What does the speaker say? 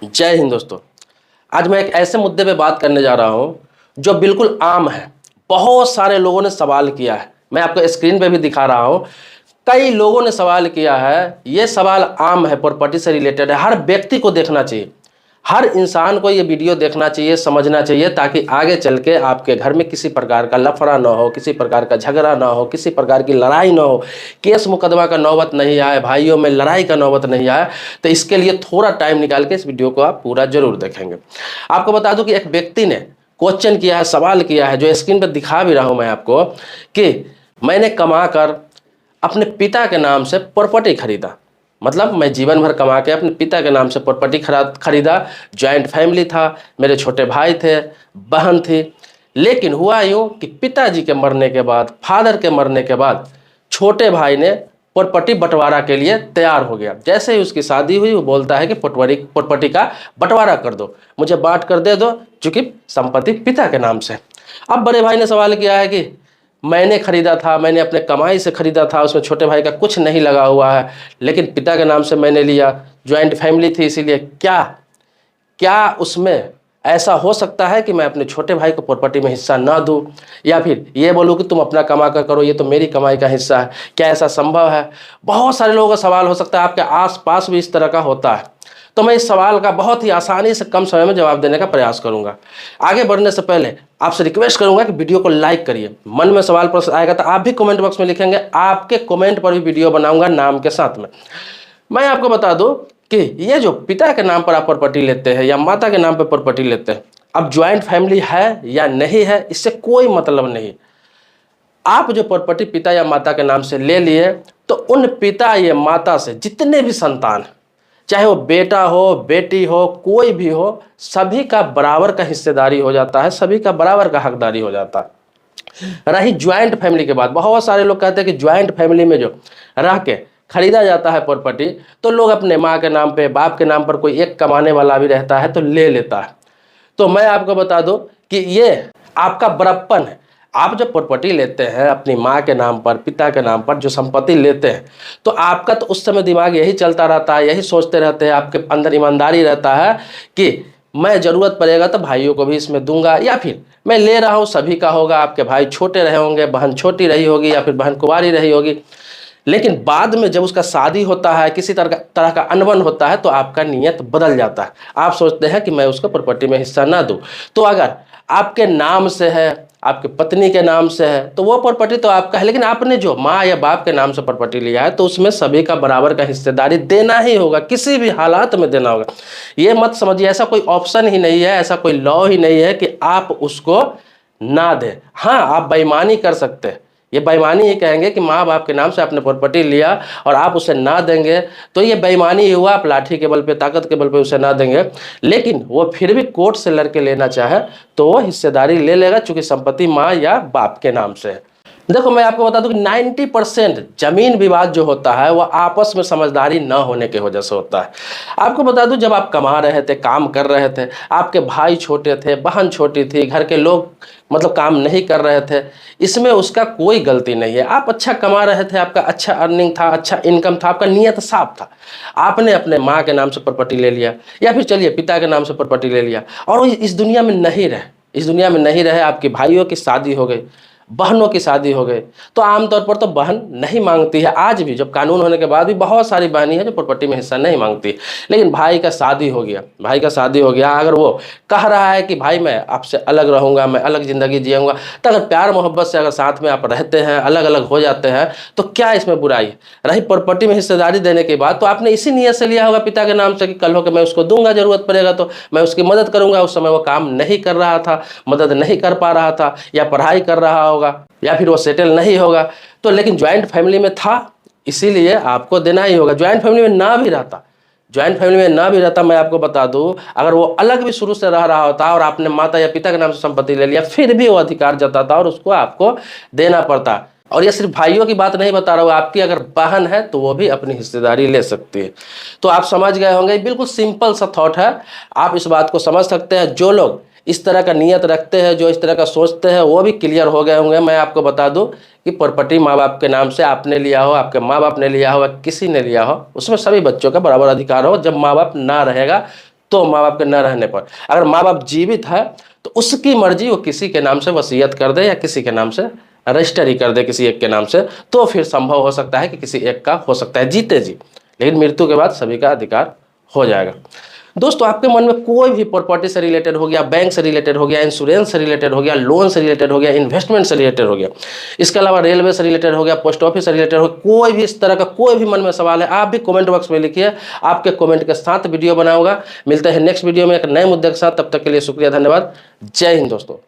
जय हिंद दोस्तों। आज मैं एक ऐसे मुद्दे पे बात करने जा रहा हूं जो बिल्कुल आम है। बहुत सारे लोगों ने सवाल किया है, मैं आपको स्क्रीन पे भी दिखा रहा हूं। कई लोगों ने सवाल किया है, ये सवाल आम है, प्रॉपर्टी से रिलेटेड है। हर व्यक्ति को देखना चाहिए, हर इंसान को ये वीडियो देखना चाहिए, समझना चाहिए, ताकि आगे चल के आपके घर में किसी प्रकार का लफड़ा ना हो, किसी प्रकार का झगड़ा ना हो, किसी प्रकार की लड़ाई ना हो, केस मुकदमा का नौबत नहीं आए, भाइयों में लड़ाई का नौबत नहीं आए। तो इसके लिए थोड़ा टाइम निकाल के इस वीडियो को आप पूरा जरूर देखेंगे। आपको बता दूं कि एक व्यक्ति ने क्वेश्चन किया है, सवाल किया है, जो स्क्रीन पर दिखा भी रहा हूं मैं आपको, कि मैंने कमा कर अपने पिता के नाम से प्रॉपर्टी खरीदा। मतलब मैं जीवन भर कमा के अपने पिता के नाम से प्रॉपर्टी खरीदा। जॉइंट फैमिली था, मेरे छोटे भाई थे, बहन थी। लेकिन हुआ यूँ कि पिताजी के मरने के बाद, फादर के मरने के बाद, छोटे भाई ने प्रॉपर्टी बंटवारा के लिए तैयार हो गया। जैसे ही उसकी शादी हुई, वो बोलता है कि प्रॉपर्टी का बंटवारा कर दो, मुझे बांट कर दे दो, चूंकि संपत्ति पिता के नाम से। अब बड़े भाई ने सवाल किया है कि मैंने खरीदा था, मैंने अपने कमाई से खरीदा था, उसमें छोटे भाई का कुछ नहीं लगा हुआ है, लेकिन पिता के नाम से मैंने लिया, ज्वाइंट फैमिली थी, इसीलिए क्या क्या उसमें ऐसा हो सकता है कि मैं अपने छोटे भाई को प्रॉपर्टी में हिस्सा ना दूं, या फिर ये बोलूं कि तुम अपना कमा कर करो, ये तो मेरी कमाई का हिस्सा है? क्या ऐसा संभव है? बहुत सारे लोगों का सवाल हो सकता है, आपके आसपास भी इस तरह का होता है। तो मैं इस सवाल का बहुत ही आसानी से कम समय में जवाब देने का प्रयास करूंगा। आगे बढ़ने से पहले आपसे रिक्वेस्ट करूंगा कि वीडियो को लाइक करिए। मन में सवाल प्रश्न आएगा तो आप भी कमेंट बॉक्स में लिखेंगे, आपके कमेंट पर भी वीडियो बनाऊंगा नाम के साथ में। मैं आपको बता दूं कि ये जो पिता के नाम पर आप प्रॉपर्टी लेते हैं या माता के नाम पर प्रॉपर्टी लेते हैं, अब ज्वाइंट फैमिली है या नहीं है, इससे कोई मतलब नहीं। आप जो प्रॉपर्टी पिता या माता के नाम से ले लिए, तो उन पिता या माता से जितने भी संतान, चाहे वो बेटा हो, बेटी हो, कोई भी हो, सभी का बराबर का हिस्सेदारी हो जाता है, सभी का बराबर का हकदारी हो जाता है। रही ज्वाइंट फैमिली के बाद, बहुत सारे लोग कहते हैं कि ज्वाइंट फैमिली में जो रह के खरीदा जाता है प्रॉपर्टी, तो लोग अपने माँ के नाम पे, बाप के नाम पर कोई एक कमाने वाला भी रहता है तो ले लेता है। तो मैं आपको बता दूं कि ये आपका बड़प्पन है। आप जब प्रॉपर्टी लेते हैं अपनी माँ के नाम पर, पिता के नाम पर जो संपत्ति लेते हैं, तो आपका तो उस समय दिमाग यही चलता रहता है, यही सोचते रहते हैं, आपके अंदर ईमानदारी रहता है कि मैं ज़रूरत पड़ेगा तो भाइयों को भी इसमें दूंगा, या फिर मैं ले रहा हूँ सभी का होगा। आपके भाई छोटे रहे होंगे, बहन छोटी रही होगी, या फिर बहन कुंवारी रही होगी। लेकिन बाद में जब उसका शादी होता है, किसी तरह का अनबन होता है, तो आपका नियत बदल जाता है। आप सोचते हैं कि मैं उसको प्रॉपर्टी में हिस्सा ना दूं। तो अगर आपके नाम से है, आपके पत्नी के नाम से है, तो वो प्रॉपर्टी तो आपका है, लेकिन आपने जो माँ या बाप के नाम से प्रॉपर्टी लिया है, तो उसमें सभी का बराबर का हिस्सेदारी देना ही होगा, किसी भी हालात में देना होगा। ये मत समझिए ऐसा कोई ऑप्शन ही नहीं है, ऐसा कोई लॉ ही नहीं है कि आप उसको ना दें। हाँ, आप बेईमानी कर सकते हैं, ये बेईमानी ही कहेंगे कि माँ बाप के नाम से आपने प्रॉपर्टी लिया और आप उसे ना देंगे, तो ये बेईमानी ही हुआ। आप लाठी के बल पे, ताकत के बल पे उसे ना देंगे, लेकिन वो फिर भी कोर्ट से लड़के लेना चाहे तो वो हिस्सेदारी ले लेगा, चूंकि संपत्ति माँ या बाप के नाम से है। देखो, मैं आपको बता दूं कि 90% जमीन विवाद जो होता है वो आपस में समझदारी न होने की वजह से होता है। आपको बता दूं, जब आप कमा रहे थे, काम कर रहे थे, आपके भाई छोटे थे, बहन छोटी थी, घर के लोग मतलब काम नहीं कर रहे थे, इसमें उसका कोई गलती नहीं है। आप अच्छा कमा रहे थे, आपका अच्छा अर्निंग था, अच्छा इनकम था, आपका नियत साफ था। आपने अपने माँ के नाम से प्रॉपर्टी ले लिया, या फिर चलिए पिता के नाम से प्रॉपर्टी ले लिया, और वो इस दुनिया में नहीं रहे, इस दुनिया में नहीं रहे। आपकी भाइयों की शादी हो गई, बहनों की शादी हो गई, तो आमतौर पर तो बहन नहीं मांगती है। आज भी जब कानून होने के बाद भी बहुत सारी बहनी है जो प्रॉपर्टी में हिस्सा नहीं मांगती। लेकिन भाई का शादी हो गया, भाई का शादी हो गया, अगर वो कह रहा है कि भाई मैं आपसे अलग रहूंगा, मैं अलग ज़िंदगी जीऊँगा, तो अगर प्यार मोहब्बत से अगर साथ में आप रहते हैं, अलग अलग हो जाते हैं, तो क्या इसमें बुराई है? रही प्रॉपर्टी में हिस्सेदारी देने के बाद, तो आपने इसी नीयत से लिया होगा पिता के नाम से कि कल हो के मैं उसको दूंगा, ज़रूरत पड़ेगा तो मैं उसकी मदद करूंगा। उस समय वो काम नहीं कर रहा था, मदद नहीं कर पा रहा था, या पढ़ाई कर रहा होगा, या फिर वो सेटल नहीं होगा, तो लेकिन ज्वाइंट फैमिली में था, इसीलिए आपको देना ही होगा। ज्वाइंट फैमिली में ना भी रहता, ज्वाइंट फैमिली में ना भी रहता, मैं आपको बता दूं, अगर वो अलग भी शुरू से रह रहा होता और आपने माता या पिता के नाम से संपत्ति ले लिया, फिर भी वो अधिकार जताता और उसको आपको देना पड़ता। और ये सिर्फ भाइयों की बात नहीं बता रहा हूँ, आपकी अगर बहन है तो वो भी अपनी हिस्सेदारी ले सकती है। तो आप समझ गए होंगे, बिल्कुल सिंपल सा थॉट है, आप इस बात को समझ सकते हैं। जो लोग इस तरह का नियत रखते हैं, जो इस तरह का सोचते हैं, वो भी क्लियर हो गए होंगे। मैं आपको बता दूं कि प्रॉपर्टी माँ बाप के नाम से आपने लिया हो, आपके माँ बाप ने लिया हो, किसी ने लिया हो, उसमें सभी बच्चों का बराबर अधिकार हो। जब माँ बाप ना रहेगा तो माँ बाप के न रहने पर। अगर माँ बाप जीवित है तो उसकी मर्जी, वो किसी के नाम से वसीयत कर दे या किसी के नाम से रजिस्टर ही कर दे किसी एक के नाम से, तो फिर संभव हो सकता है कि किसी एक का हो सकता है जीते जी, लेकिन मृत्यु के बाद सभी का अधिकार हो जाएगा। दोस्तों, आपके मन में कोई भी प्रॉपर्टी से रिलेटेड हो गया, बैंक से रिलेटेड हो गया, इंश्योरेंस से रिलेटेड हो गया, लोन से रिलेटेड हो गया, इन्वेस्टमेंट से रिलेटेड हो गया, इसके अलावा रेलवे से रिलेटेड हो गया, पोस्ट ऑफिस से रिलेटेड हो गया, कोई भी इस तरह का कोई भी मन में सवाल है, आप भी कमेंट बॉक्स में लिखिए। आपके कमेंट के साथ वीडियो बनाऊंगा। मिलते हैं नेक्स्ट वीडियो में एक नए मुद्दे के साथ। तब तक के लिए शुक्रिया, धन्यवाद। जय हिंद दोस्तों।